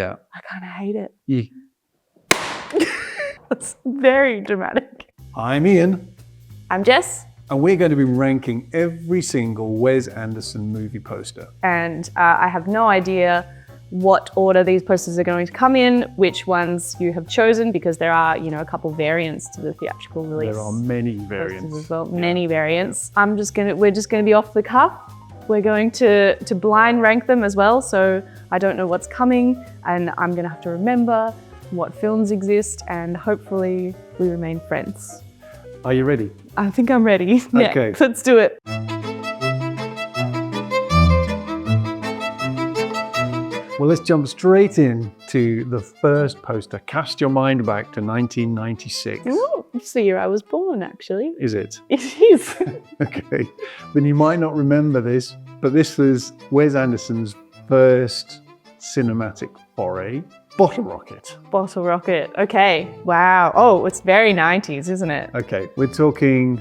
Yeah. I kind of hate it. Yeah. That's very dramatic. I'm Ian. I'm Jess. And we're going to be ranking every single Wes Anderson movie poster. And I have no idea what order these posters are going to come in, which ones you have chosen, because there are, a couple variants to the theatrical release. There are many variants as well. Yeah. Many variants. We're just going to be off the cuff. We're going to blind rank them as well, so I don't know what's coming, and I'm going to have to remember what films exist, and hopefully we remain friends. Are you ready? I think I'm ready. Okay. Yeah, let's do it. Well, let's jump straight into the first poster. Cast your mind back to 1996. Ooh, it's the year I was born, actually. Is it? It is. Okay. Then you might not remember this, but this was Wes Anderson's first cinematic foray. Bottle Rocket. Bottle Rocket. Okay. Wow. Oh, it's very 90s, isn't it? Okay. We're talking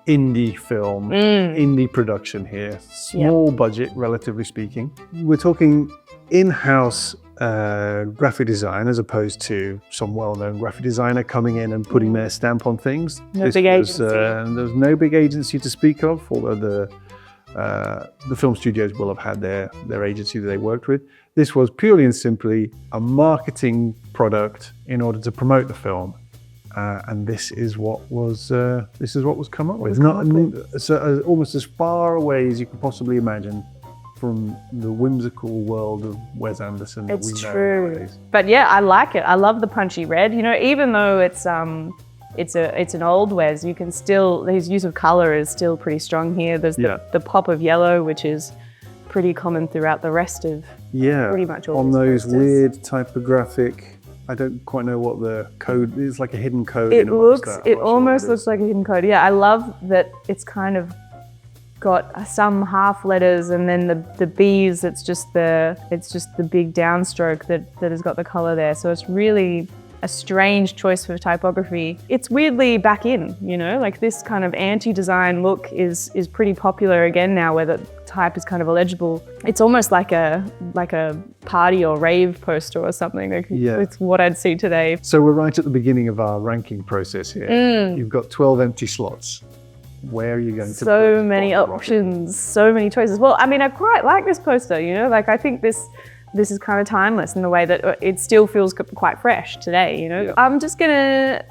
indie film, indie production here. Small budget, relatively speaking. We're talking in-house graphic design as opposed to some well-known graphic designer coming in and putting their stamp on things. No big agency. There was no big agency to speak of, although the film studios will have had their agency that they worked with. This was purely and simply a marketing product in order to promote the film, and this is what was come up with. Almost as far away as you could possibly imagine from the whimsical world of Wes Anderson that we know. It's true. Nowadays. But yeah, I like it. I love the punchy red. Even though it's an old Wes, you can still, his use of color is still pretty strong here. There's the pop of yellow, which is pretty common throughout the rest of pretty much all on these those posters. Weird typographic, I don't quite know what the code is, like a hidden code. It almost looks like a hidden code. Yeah, I love that it's kind of got some half letters, and then the B's, it's just the big downstroke that has got the color there. So it's really a strange choice for typography. It's weirdly back in, like this kind of anti-design look is pretty popular again now, where the type is kind of illegible. It's almost like a party or rave poster or something. It's what I'd see today. So we're right at the beginning of our ranking process here. You've got 12 empty slots. Where are you going to put so many options, so many choices. Well, I quite like this poster, I think this is kind of timeless in the way that it still feels quite fresh today, Yeah. I'm just gonna,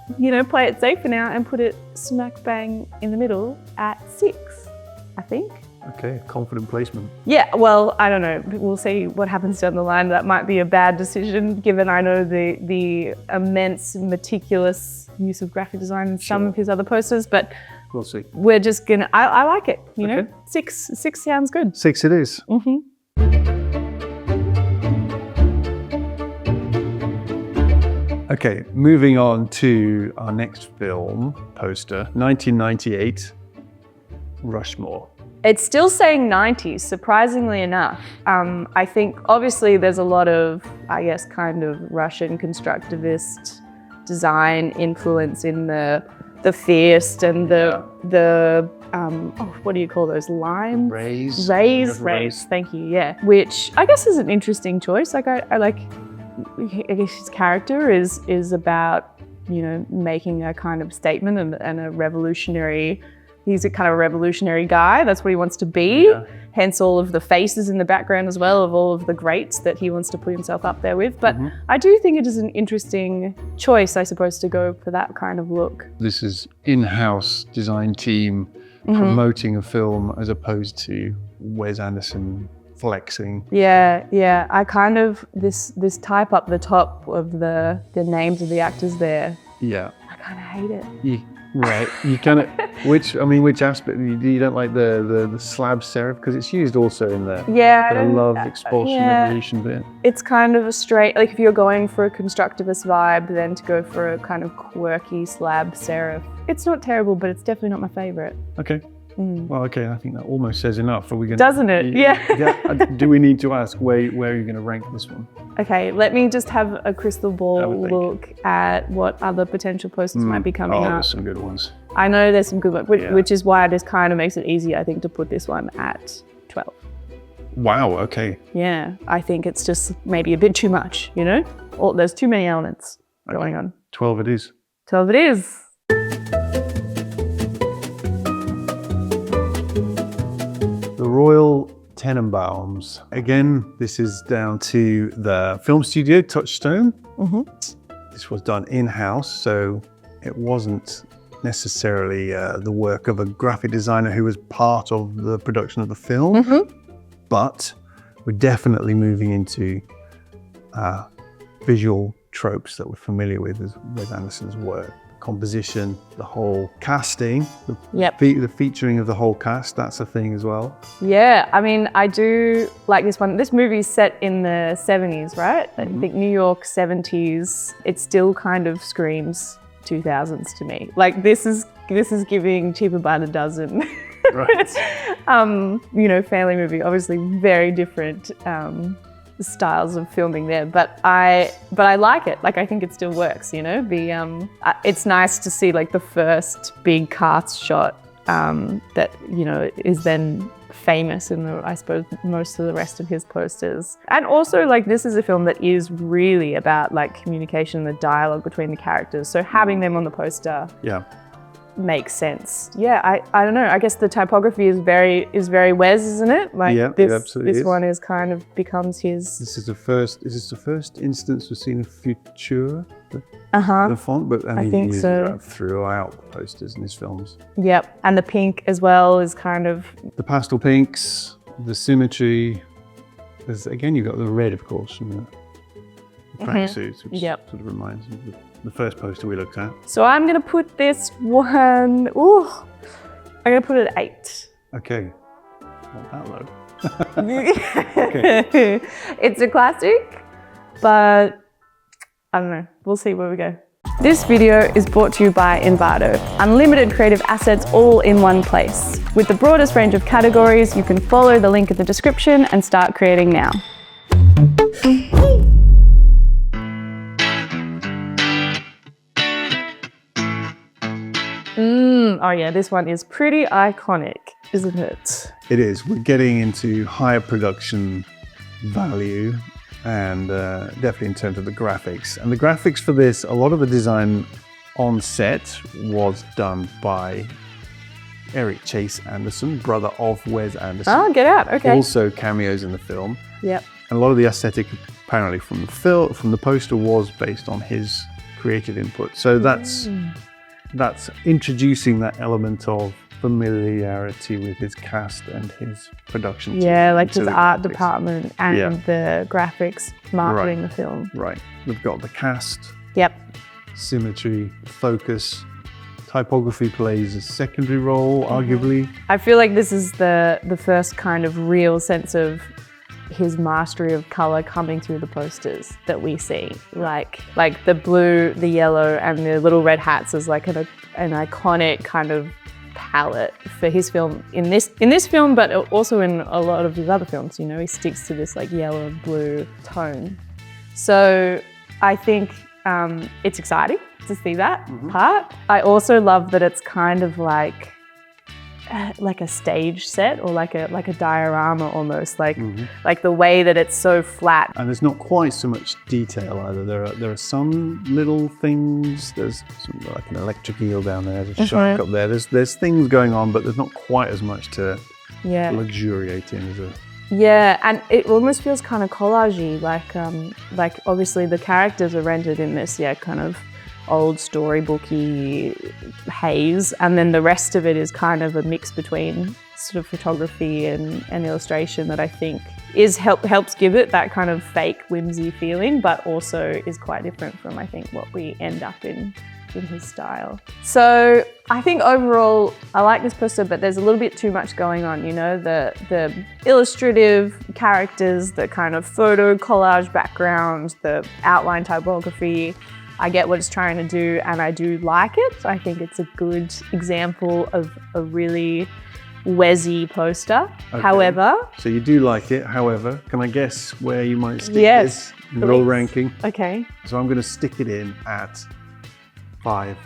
play it safe for now and put it smack bang in the middle at 6, I think. Okay, confident placement. Yeah, well, I don't know. We'll see what happens down the line. That might be a bad decision, given I know the immense, meticulous use of graphic design in some of his other posters, but we'll see. We're just gonna, I like it, Okay. 6 sounds good. 6 it is. Okay, moving on to our next film poster, 1998, Rushmore. It's still saying 90s, surprisingly enough. I think obviously there's a lot of, kind of Russian constructivist design influence in the fierce and the what do you call those, lime? Rays. Thank you, yeah. Which I guess is an interesting choice. I guess his character is about, making a kind of statement and a revolutionary. He's a kind of a revolutionary guy. That's what he wants to be. Yeah. Hence all of the faces in the background as well of all of the greats that he wants to put himself up there with. But I do think it is an interesting choice, I suppose, to go for that kind of look. This is in-house design team promoting a film as opposed to Wes Anderson flexing. Yeah. I kind of, this type up the top of the names of the actors there. Yeah. I kind of hate it. Right. You kind of, which aspect, you don't like the slab serif, because it's used also in the love, expulsion, revolution bit. It's kind of a straight, like if you're going for a constructivist vibe, then to go for a kind of quirky slab serif. It's not terrible, but it's definitely not my favorite. Okay. Well, okay, I think that almost says enough. Are we going? Doesn't it? Yeah. Do we need to ask where are you going to rank this one? Okay, let me just have a crystal ball look at what other potential posters might be coming up. There's some good ones. I know there's some good ones, which is why this kind of makes it easy, I think, to put this one at 12. Wow, okay. Yeah, I think it's just maybe a bit too much, you know? Or there's too many elements going on. 12 it is. 12 it is. The Royal Tenenbaums. Again, this is down to the film studio, Touchstone. This was done in-house, so it wasn't necessarily the work of a graphic designer who was part of the production of the film, but we're definitely moving into visual tropes that we're familiar with as Wes Anderson's work. Composition, the whole casting, the featuring of the whole cast, that's a thing as well. Yeah, I mean, I do like this one. This movie is set in the 70s, right? I think New York 70s. It still kind of screams 2000s to me. Like this is giving Cheaper by the Dozen. Right. You know, family movie, obviously very different styles of filming there, but I like it. Like I think it still works, you know. It's nice to see like the first big cast shot that, you know, is then famous in I suppose most of the rest of his posters. And also like this is a film that is really about like communication, the dialogue between the characters. So having them on the poster makes sense. Yeah, I don't know. I guess the typography is very Wes, isn't it? Like this one is kind of becomes his. This is the first instance we've seen of Future, the font, but I think he so. Throughout the posters in his films. Yep, and the pink as well is kind of the pastel pinks, the symmetry. There's again you've got the red, of course, from the tracksuits, which sort of reminds me of the first poster we looked at. So I'm gonna put this one, I'm gonna put it at 8. Okay, not that low. Okay. It's a classic, but I don't know, we'll see where we go. This video is brought to you by Envato, unlimited creative assets all in one place. With the broadest range of categories, you can follow the link in the description and start creating now. Oh yeah, this one is pretty iconic, isn't it? It is. We're getting into higher production value and definitely in terms of the graphics. And the graphics for this, a lot of the design on set was done by Eric Chase Anderson, brother of Wes Anderson. Oh, get out, okay. Also cameos in the film. Yep. And a lot of the aesthetic apparently from the poster was based on his creative input. So that's introducing that element of familiarity with his cast and his production team. Yeah, like his art department and the graphics marketing the film. Right. We've got the cast. Yep. Symmetry, focus. Typography plays a secondary role, arguably. I feel like this is the first kind of real sense of his mastery of color coming through the posters that we see. Like the blue, the yellow, and the little red hats is like an iconic kind of palette for his film in this film, but also in a lot of his other films. You know, he sticks to this like yellow and blue tone. So I think it's exciting to see that part. I also love that it's kind of like a stage set or like a diorama almost, like the way that it's so flat. And there's not quite so much detail either. There are some little things. There's like an electric eel down there. There's a shark up there. There's things going on, but there's not quite as much to luxuriate in as a. Yeah, and it almost feels kind of collagey. Like obviously the characters are rendered in this kind of old storybooky haze, and then the rest of it is kind of a mix between sort of photography and illustration that I think helps give it that kind of fake whimsy feeling, but also is quite different from I think what we end up in his style. So I think overall I like this poster, but there's a little bit too much going on, you know, the illustrative characters, the kind of photo collage background, the outline typography. I get what it's trying to do and I do like it. I think it's a good example of a really Wes-y poster. Okay. However... So you do like it, however. Can I guess where you might stick this in your ranking? Okay. So I'm going to stick it in at 5.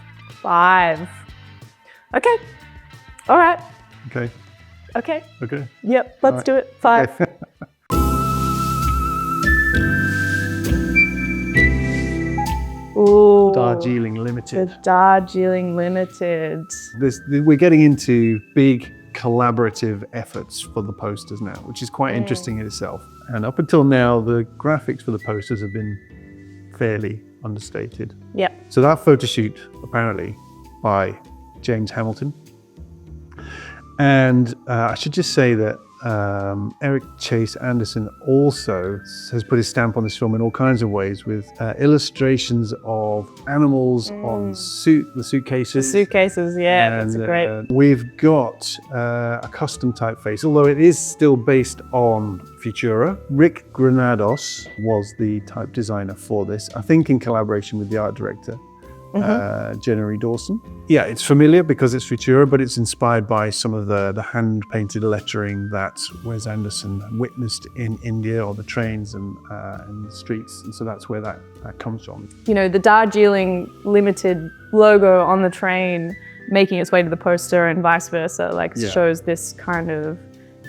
5. Okay. All right. Okay. Okay. Okay. Yep, let's do it. 5. Okay. Ooh. Darjeeling The Limited. Darjeeling Limited. We're getting into big collaborative efforts for the posters now, which is quite interesting in itself. And up until now, the graphics for the posters have been fairly understated. Yep. So that photo shoot, apparently, by James Hamilton. And I should just say that Eric Chase Anderson also has put his stamp on this film in all kinds of ways, with illustrations of animals on the suitcases. Suitcases, yeah, And that's great. we've got a custom typeface, although it is still based on Futura. Rick Granados was the type designer for this, I think in collaboration with the art director, Jennery Dawson. Yeah, it's familiar because it's Futura, but it's inspired by some of the hand-painted lettering that Wes Anderson witnessed in India, or the trains and the streets, and so that's where that comes from. You know, the Darjeeling Limited logo on the train making its way to the poster and vice versa, like shows this kind of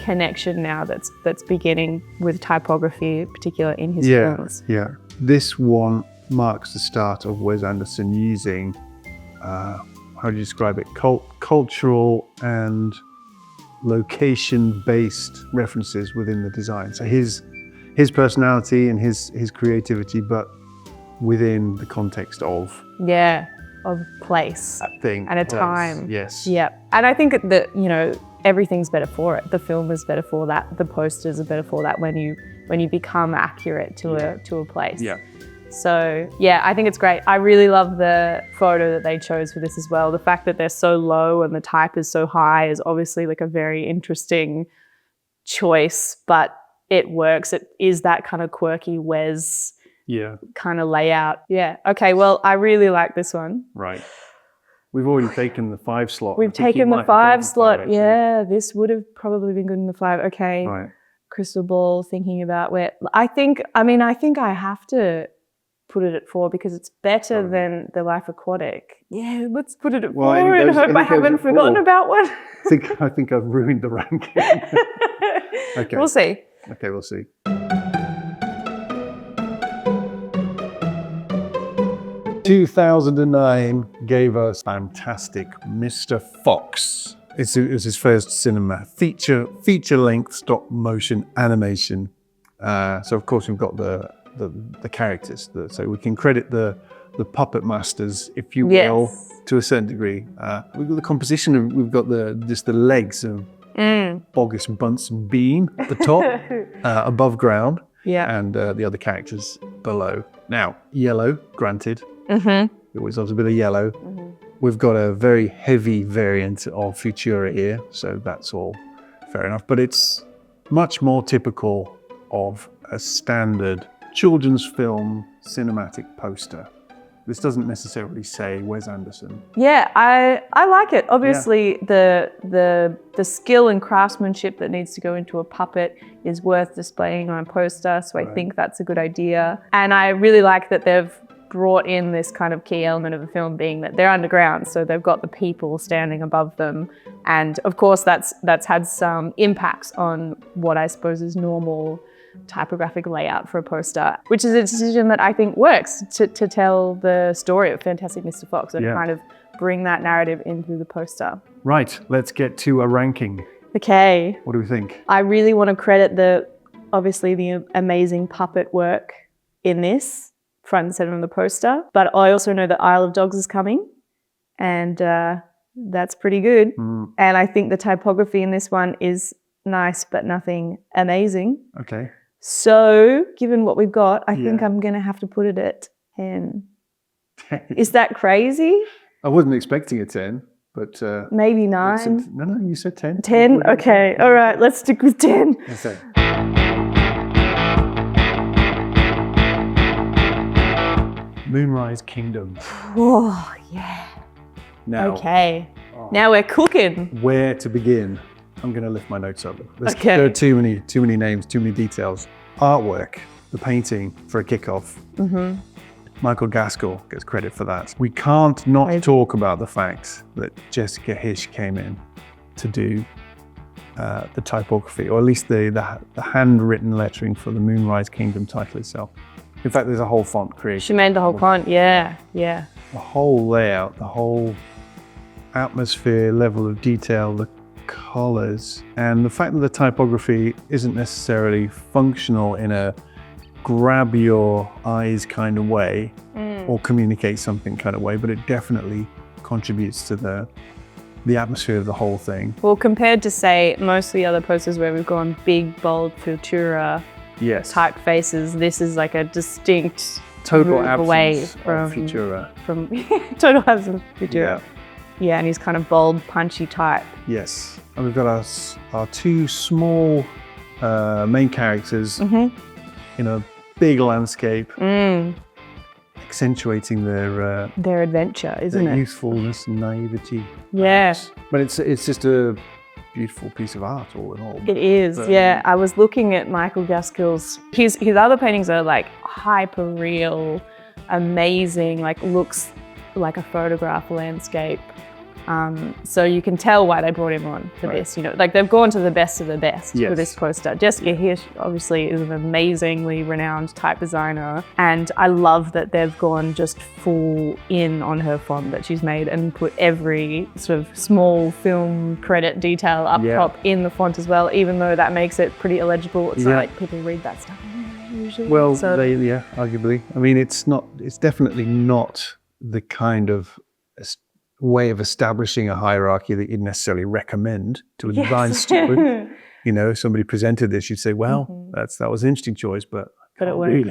connection now that's beginning with typography, in particular in his films. Yeah. This one marks the start of Wes Anderson using, how do you describe it, cultural and location-based references within the design. So his personality and his creativity, but within the context of place that thing and a time. Yes. Yep. And I think that, you know, everything's better for it. The film is better for that. The posters are better for that when you become accurate to a place. Yeah. So yeah, I think it's great. I really love the photo that they chose for this as well. The fact that they're so low and the type is so high is obviously like a very interesting choice, but it works. It is that kind of quirky Wes kind of layout. Yeah. Okay, well, I really like this one. Right. We've already taken the 5 slot. We've taken the 5 slot. Yeah, this would have probably been good in the 5. Okay. Right. Crystal ball, thinking about where I think I have to put it at 4 because it's better than The Life Aquatic. Yeah, let's put it at 4 and hope I haven't forgotten about one. I think I've ruined the ranking. Okay. We'll see. Okay, we'll see. 2009 gave us fantastic Mr. Fox. It was his first cinema feature-length stop-motion animation. So of course we've got the characters, so we can credit the puppet masters, if you will, to a certain degree. We've got the composition, we've got just the legs of Bogus Bunsen Bean at the top, above ground, and the other characters below. Now, yellow, granted. It always loves a bit of yellow. We've got a very heavy variant of Futura here, so that's all fair enough. But it's much more typical of a standard children's film cinematic poster. This doesn't necessarily say Wes Anderson. Yeah, I like it. Obviously, the skill and craftsmanship that needs to go into a puppet is worth displaying on a poster, so I think that's a good idea. And I really like that they've brought in this kind of key element of the film being that they're underground, so they've got the people standing above them. And of course, that's had some impacts on what I suppose is normal typographic layout for a poster, which is a decision that I think works to tell the story of Fantastic Mr. Fox and kind of bring that narrative into the poster. Right, let's get to a ranking. Okay. What do we think? I really want to credit obviously the amazing puppet work in this, front and center on the poster, but I also know that Isle of Dogs is coming, and that's pretty good. And I think the typography in this one is nice, but nothing amazing. Okay. So, given what we've got, I think I'm going to have to put it at 10. Is that crazy? I wasn't expecting a 10, but... maybe 9. No, you said 10. 10? Okay, all right, let's stick with 10. Okay. Moonrise Kingdom. Oh, yeah. Now, okay. Now we're cooking. Where to begin? I'm going to lift my notes up. There are too many names, too many details. Artwork, the painting for a kickoff. Michael Gaskell gets credit for that. We can't not talk about the fact that Jessica Hische came in to do the typography, or at least the handwritten lettering for the Moonrise Kingdom title itself. In fact, there's a whole font created. She made the whole font, yeah. The whole layout, the whole atmosphere, level of detail, the colors, and the fact that the typography isn't necessarily functional in a grab your eyes kind of way or communicate something kind of way, but it definitely contributes to the atmosphere of the whole thing. Well, compared to, say, most of the other posters where we've gone big, bold, Futura typefaces, this is like a distinct total move absence away of Futura. From total absence of Futura. Yeah, and he's kind of bold, punchy type. Yes, and we've got our two small main characters in a big landscape, accentuating their adventure, isn't it? Youthfulness and naivety. Yeah. But it's just a beautiful piece of art all in all. It is, yeah. I was looking at Michael Gaskell's, his other paintings are like hyper real, amazing, like looks like a photograph landscape. So you can tell why they brought him on for this, you know, like they've gone to the best of the best for this poster. Jessica Hirsch obviously is an amazingly renowned type designer, and I love that they've gone just full in on her font that she's made and put every sort of small film credit detail up top in the font as well, even though that makes it pretty illegible. It's not like people read that stuff usually. Well, arguably. I mean, it's definitely not the kind of way of establishing a hierarchy that you'd necessarily recommend to a design student. You know, if somebody presented this, you'd say, well, that was an interesting choice, but it works.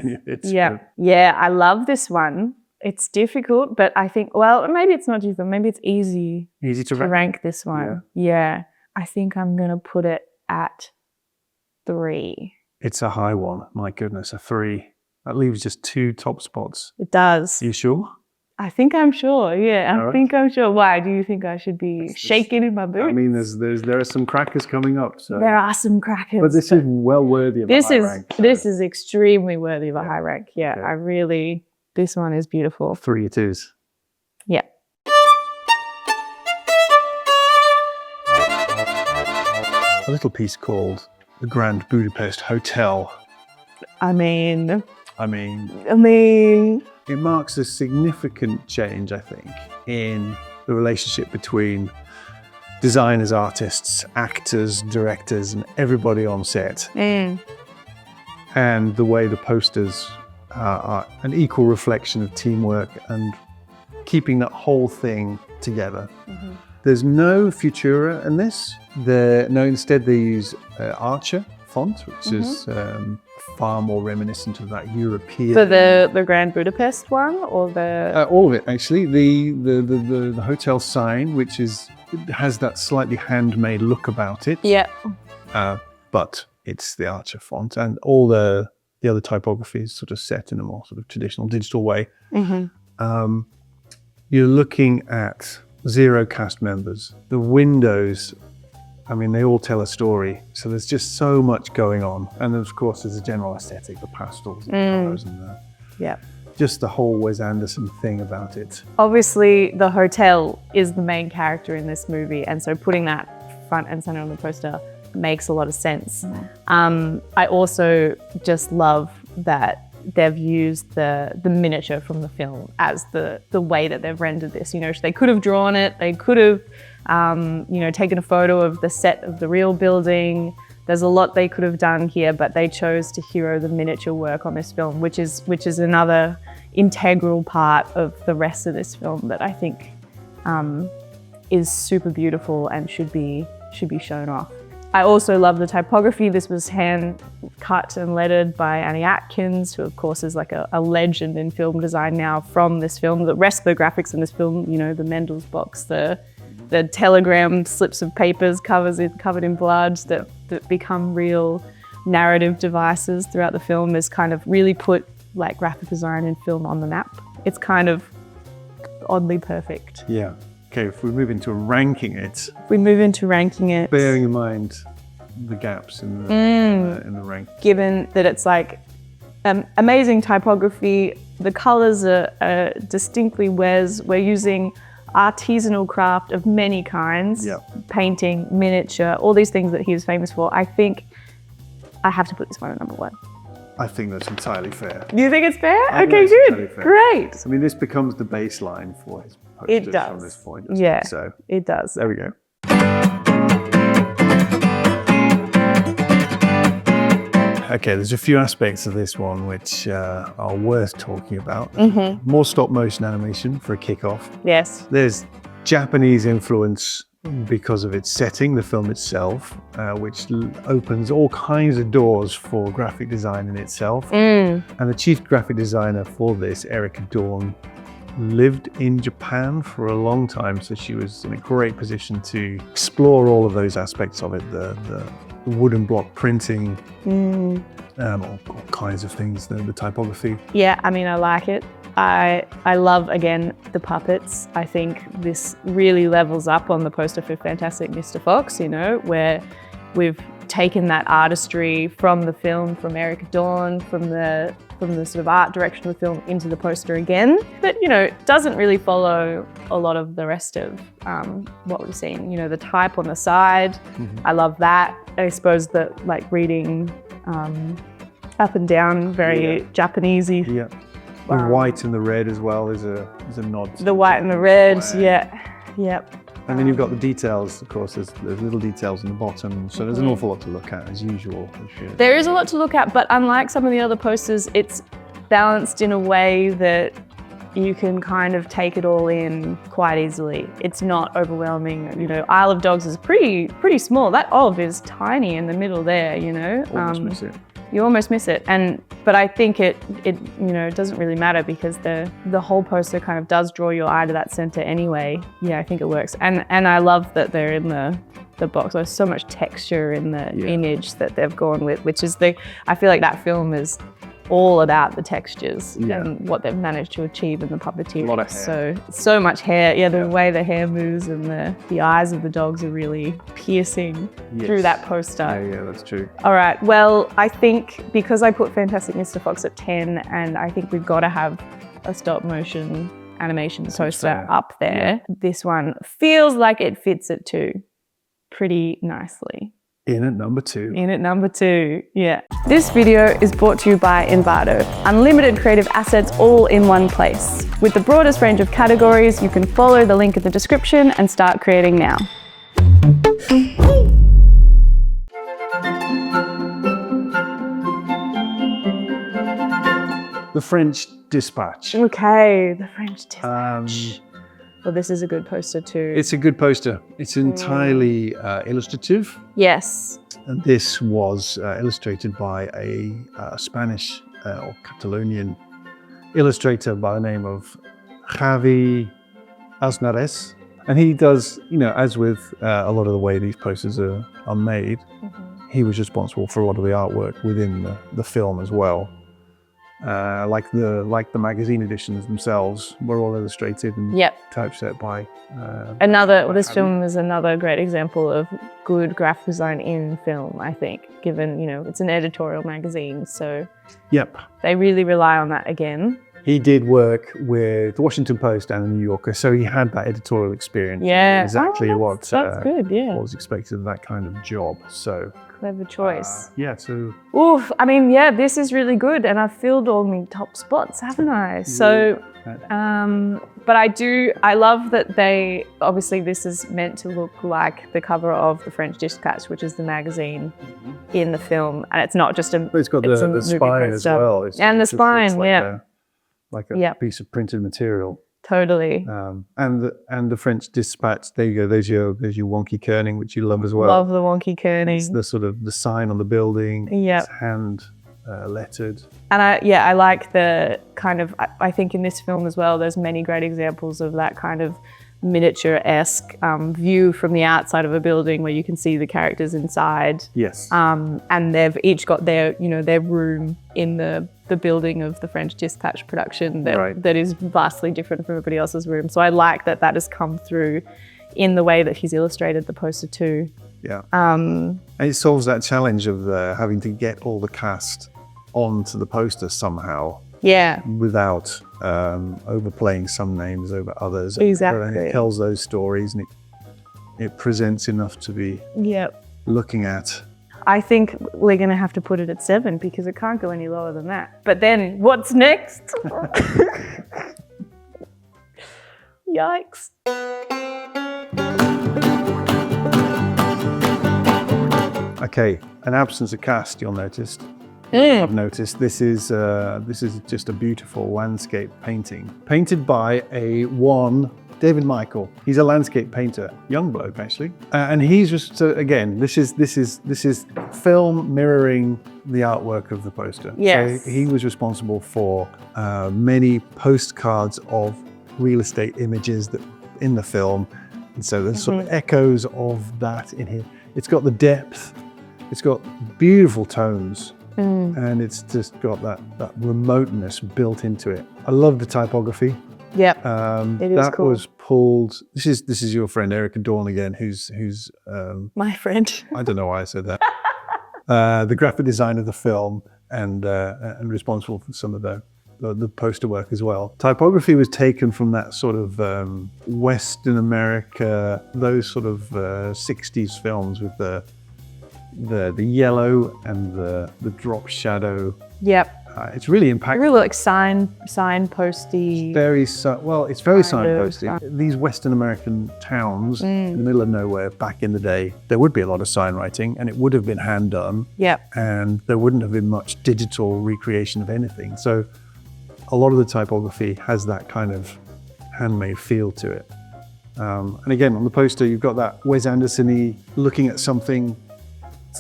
Yeah, I love this one. It's difficult, but I think, well, maybe it's not difficult, maybe it's easy to rank this one. Yeah. I think I'm going to put it at 3. It's a high one. My goodness, a 3. That leaves just 2 top spots. It does. Are you sure? I think I'm sure, yeah. I think I'm sure. Why? Do you think I should be shaking in my boots? I mean, there are some crackers coming up. So. There are some crackers. But this is well worthy of a high rank. This is extremely worthy of a high rank. Yeah, this one is beautiful. 3 it is. Yeah. A little piece called the Grand Budapest Hotel. I mean... It marks a significant change, I think, in the relationship between designers, artists, actors, directors, and everybody on set. And the way the posters are an equal reflection of teamwork and keeping that whole thing together. There's no Futura in this. Instead they use Archer font, which is far more reminiscent of that European. For the Grand Budapest one, or the all of it actually. The hotel sign, which has that slightly handmade look about it. Yeah. But it's the Archer font, and all the other typography is sort of set in a more sort of traditional digital way. You're looking at 0 cast members. The windows, I mean, they all tell a story. So there's just so much going on. And of course, there's a general aesthetic, the pastels and colors and just the whole Wes Anderson thing about it. Obviously, the hotel is the main character in this movie. And so putting that front and center on the poster makes a lot of sense. I also just love that they've used the miniature from the film as the way that they've rendered this. You know, they could have drawn it, they could have taken a photo of the set of the real building. There's a lot they could have done here, but they chose to hero the miniature work on this film, which is another integral part of the rest of this film that I think is super beautiful and should be shown off. I also love the typography. This was hand cut and lettered by Annie Atkins, who of course is like a legend in film design now from this film. The rest of the graphics in this film, you know, the Mendel's box, the telegram slips of papers covered in blood that become real narrative devices throughout the film, has kind of really put like graphic design and film on the map. It's kind of oddly perfect. Yeah. Okay, if we move into ranking it. Bearing in mind the gaps in the rank. Given that it's like amazing typography, the colors are distinctly Wes. We're using artisanal craft of many kinds, painting, miniature, all these things that he was famous for. I think I have to put this one at number 1. I think that's entirely fair. Do you think it's fair? I think Okay, it's good. entirely fair. Great. I mean, this becomes the baseline for his It posters does. from this point, doesn't Yeah, it? So it does. there we go. Okay, there's a few aspects of this one which are worth talking about. More stop motion animation for a kickoff. Yes. There's Japanese influence because of its setting, the film itself, which opens all kinds of doors for graphic design in itself. And the chief graphic designer for this, Erica Dawn, lived in Japan for a long time, so she was in a great position to explore all of those aspects of it, the wooden block printing, all kinds of things, the typography. Yeah, I mean, I like it. I love, again, the puppets. I think this really levels up on the poster for Fantastic Mr. Fox, you know, where we've taken that artistry from the film, from Erica Dawn, from the sort of art direction of the film into the poster again. But, you know, it doesn't really follow a lot of the rest of what we've seen. You know, the type on the side, I love that. I suppose that, like, reading up and down, very Japanesey. Yeah. The white and the red as well is a nod. The white and the red, yep. And then you've got the details, of course, there's little details in the bottom, so there's an awful lot to look at, as usual. There is a lot to look at, but unlike some of the other posters, it's balanced in a way that you can kind of take it all in quite easily. It's not overwhelming. You know, Isle of Dogs is pretty small. That of is tiny in the middle there, you know. Almost miss it. You almost miss it, but I think it you know, it doesn't really matter because the whole poster kind of does draw your eye to that center anyway. Yeah, I think it works, and I love that they're in the box. There's so much texture in the image that they've gone with, which is I feel like that film is all about the textures and what they've managed to achieve in the puppeteering. A lot of hair. So much hair. Yeah, the way the hair moves and the eyes of the dogs are really piercing through that poster. Yeah, that's true. All right, well, I think because I put Fantastic Mr. Fox at 10, and I think we've got to have a stop motion animation poster up there. This one feels like it fits at 2 pretty nicely. In at number 2. In at number 2, yeah. This video is brought to you by Envato. Unlimited creative assets all in one place. With the broadest range of categories, you can follow the link in the description and start creating now. The French Dispatch. Okay, the French Dispatch. Well, this is a good poster too. It's a good poster. It's entirely illustrative. Yes. And this was illustrated by a Spanish or Catalonian illustrator by the name of Javi Aznares. And he does, you know, as with a lot of the way these posters are made, he was responsible for a lot of the artwork within the film as well. Like the magazine editions themselves were all illustrated and typeset by. This film is another great example of good graphic design in film, I think, given, you know, it's an editorial magazine, so they really rely on that again. He did work with the Washington Post and the New Yorker, so he had that editorial experience. Yeah, exactly that's good. Yeah, what was expected of that kind of job. So clever choice. So. Oof, I mean, yeah, this is really good, and I've filled all my top spots, haven't I? So, but I love that obviously this is meant to look like the cover of the French Dispatch, which is the magazine in the film, and it's not just it's got the spine as well. The spine, like a piece of printed material. Totally. And the French Dispatch, there you go, there's your wonky kerning, which you love as well. Love the wonky kerning. It's the sort of the sign on the building. It's hand lettered. And I like the kind of, I think in this film as well, there's many great examples of that kind of miniature-esque view from the outside of a building where you can see the characters inside. Yes. And they've each got their room in the building of the French Dispatch production that is vastly different from everybody else's room. So I like that has come through in the way that he's illustrated the poster too. Yeah. And it solves that challenge of having to get all the cast onto the poster somehow. Yeah. without overplaying some names over others. Exactly. It tells those stories and it presents enough to be Yep. looking at. I think we're going to have to put it at 7 because it can't go any lower than that. But then what's next? Yikes. Okay, an absence of cast, you'll notice. I've noticed this is just a beautiful landscape painting, painted by David Michael. He's a landscape painter, young bloke actually, and he's just again. This is film mirroring the artwork of the poster. Yes. So he was responsible for many postcards of real estate images that in the film, and so there's sort of echoes of that in here. It's got the depth. It's got beautiful tones. And it's just got that remoteness built into it. I love the typography. Yep. It is that cool. was pulled. This is your friend Erica Dawn again, who's My friend. I don't know why I said that. The graphic designer of the film and responsible for some of the poster work as well. Typography was taken from that sort of Western America, those sort of 60s films with the yellow and the drop shadow. Yep. It's really impactful. Really like signposty. It's very kind of signposty. These Western American towns in the middle of nowhere back in the day, there would be a lot of sign writing and it would have been hand done. Yep. And there wouldn't have been much digital recreation of anything. So a lot of the typography has that kind of handmade feel to it. And again, on the poster, you've got that Wes Anderson-y looking at something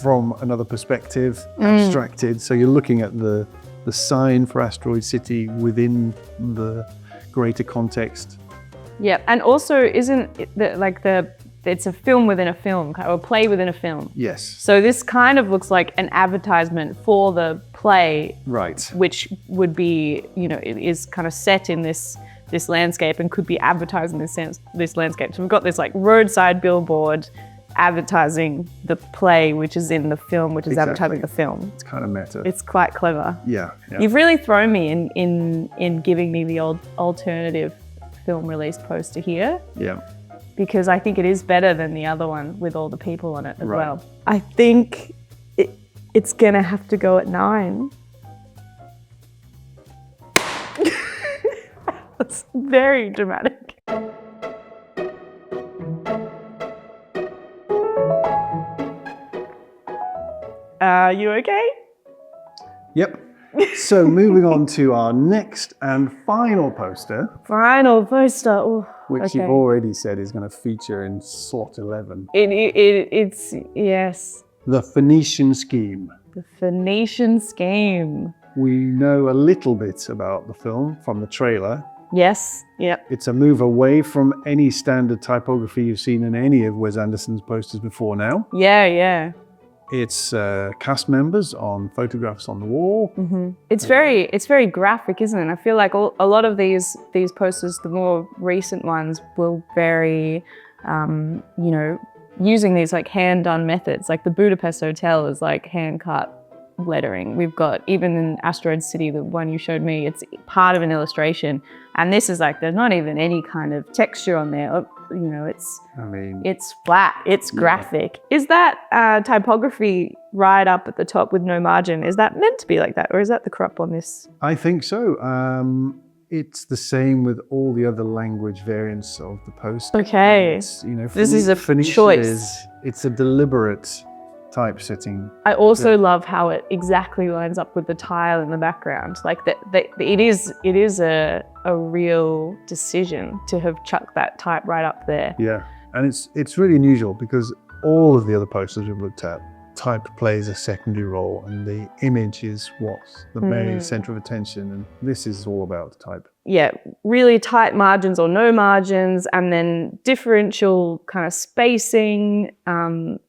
from another perspective, abstracted. So you're looking at the sign for Asteroids City within the greater context. Yeah, and also isn't it it's a film within a film, or a play within a film. Yes. So this kind of looks like an advertisement for the play, Right. which would be, it is kind of set in this landscape and could be advertising this landscape. So we've got this like roadside billboard advertising the play, which is in the film, which is advertising the film. It's kind of meta. It's quite clever. Yeah. You've really thrown me in giving me the alternative film release poster here. Yeah. Because I think it is better than the other one with all the people on it as Right. well. I think it's gonna have to go at 9. That's very dramatic. Are you okay? Yep. So moving on to our next and final poster, Final poster. Oh, which okay. you've already said is going to feature in slot 11. It's yes. The Phoenician Scheme. The Phoenician Scheme. We know a little bit about the film from the trailer. Yes. Yep. It's a move away from any standard typography you've seen in any of Wes Anderson's posters before now. Yeah. It's cast members on photographs on the wall. Mm-hmm. It's very graphic, isn't it? I feel like a lot of these posters, the more recent ones, will very, using these like hand-done methods. Like the Budapest Hotel is like hand-cut lettering. We've got, even in Asteroids City, the one you showed me, it's part of an illustration. And this is like, there's not even any kind of texture on there. It's flat, it's graphic. Is that typography right up at the top with no margin? Is that meant to be like that? Or is that the crop on this? I think so. It's the same with all the other language variants of the poster. Okay. This is a Phoenician choice. It's a deliberate typesetting. I also love how it exactly lines up with the tile in the background. Like it is a real decision to have chucked that type right up there. Yeah, and it's really unusual because all of the other posters we've looked at, type plays a secondary role and the image is what's the main center of attention, and this is all about type. Yeah, really tight margins or no margins, and then differential kind of spacing, and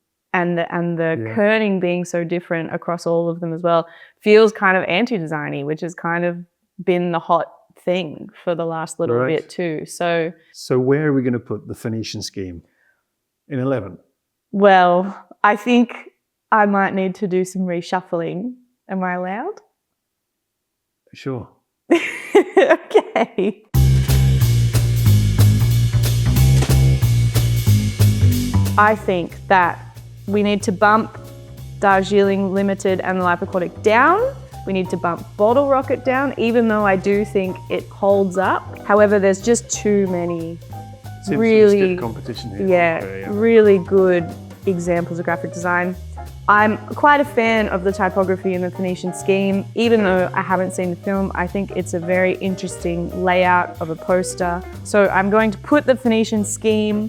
the kerning being so different across all of them as well, feels kind of anti-designy, which has kind of been the hot thing for the last little bit too. So where are we going to put the Phoenician Scheme? In 11? Well, I think I might need to do some reshuffling. Am I allowed? Sure. Okay. I think that we need to bump Darjeeling Limited and the Aquatic down. We need to bump Bottle Rocket down, even though I do think it holds up. However, there's just too many Seems really, stiff competition here. yeah, Okay, really good examples of graphic design. I'm quite a fan of the typography in the Phoenician Scheme. Even though I haven't seen the film, I think it's a very interesting layout of a poster. So I'm going to put the Phoenician Scheme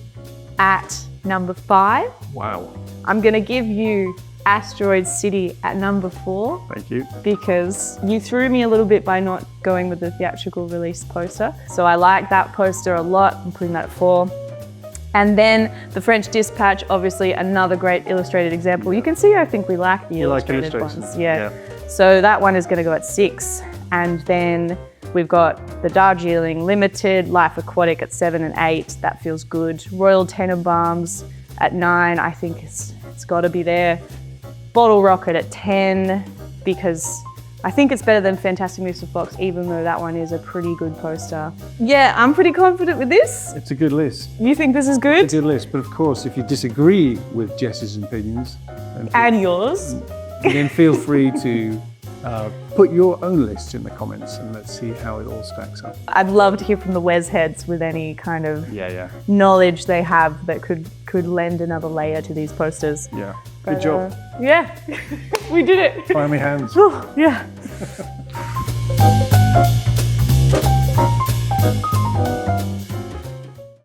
at number 5. Wow. I'm gonna give you Asteroids City at number 4. Thank you. Because you threw me a little bit by not going with the theatrical release poster. So I like that poster a lot. I'm putting that at 4. And then the French Dispatch, obviously another great illustrated example. You can see I think we like the illustrated ones. Yeah. So that one is gonna go at 6. And then we've got the Darjeeling Limited, Life Aquatic at 7 and 8. That feels good. Royal Tenenbaums at 9. I think it's gotta be there. Bottle Rocket at 10, because I think it's better than Fantastic Mr. Fox, even though that one is a pretty good poster. Yeah, I'm pretty confident with this. It's a good list. You think this is good? It's a good list, but of course, if you disagree with Jess's opinions, And yours. then feel free to put your own lists in the comments and let's see how it all stacks up. I'd love to hear from the Wes heads with any kind of Yeah. knowledge they have that could lend another layer to these posters. Yeah. But, Good job. Yeah, we did it. Fire me hands. Yeah.